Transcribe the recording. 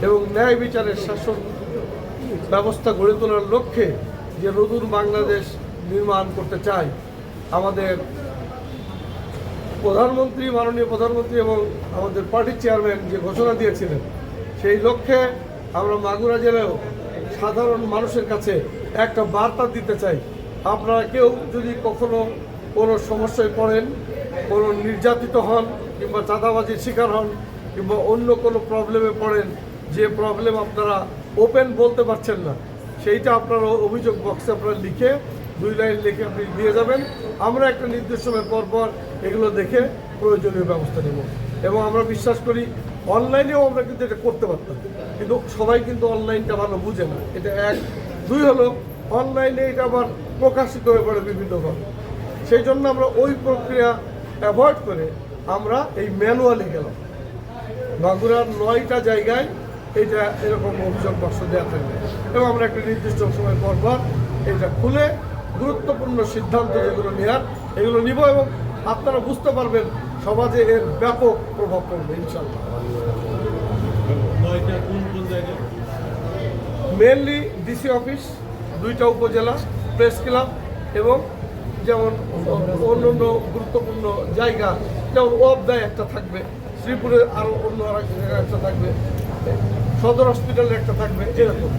এবং ন্যায় বিচারের শাসন ব্যবস্থা গড়ে তোলার লক্ষ্যে যে নতুন বাংলাদেশ নির্মাণ করতে চাই, আমাদের প্রধানমন্ত্রী, মাননীয় প্রধানমন্ত্রী এবং আমাদের পার্টির চেয়ারম্যান যে ঘোষণা দিয়েছিলেন, সেই লক্ষ্যে আমরা মাগুরা জেলায়ও সাধারণ মানুষের কাছে একটা বার্তা দিতে চাই। আপনারা কেউ যদি কখনো কোনো সমস্যায় পড়েন, কোনো নির্যাতিত হন কিংবা চাঁদাবাজির শিকার হন কিংবা অন্য কোনো প্রবলেমে পড়েন, যে প্রবলেম আপনারা ওপেন বলতে পারছেন না, সেইটা আপনারা অভিযোগ বক্সে আপনারা লিখে 2 লাইন লিখে আপনি দিয়ে যাবেন। আমরা একটা নির্দিষ্ট সময় পর এগুলো দেখে প্রয়োজনীয় ব্যবস্থা নেব। এবং আমরা বিশ্বাস করি অনলাইনেও আমরা কিন্তু এটা করতে পারতাম, কিন্তু সবাই কিন্তু অনলাইনটা ভালো বুঝে না। এটা 1, 2 হলো অনলাইনে এটা আবার প্রকাশিত হয়ে পড়ে বিভিন্নভাবে। সেই জন্য আমরা ওই প্রক্রিয়া অ্যাভয়েড করে আমরা এই ম্যানুয়ালি গেলাম। মাগুরার 9টা জায়গায় এইটা এরকম অভিযোগ বাক্স দেওয়া থাকবে এবং আমরা একটা নির্দিষ্ট সময় পর এটা খুলে গুরুত্বপূর্ণ সিদ্ধান্ত যেগুলো নেওয়ার এগুলো নিব এবং আপনারা বুঝতে পারবেন সমাজে এর ব্যাপক প্রভাব পড়বে ইনশাআল্লাহ। মেনলি ডিসি অফিস, 2টা উপজেলা, প্রেস ক্লাব এবং যেমন অন্য গুরুত্বপূর্ণ জায়গা, যেমন ওয়াবদায় একটা থাকবে, শ্রীপুরে আরও অন্য একটা থাকবে, সদর হসপিটালে একটা থাকবে, এরকম।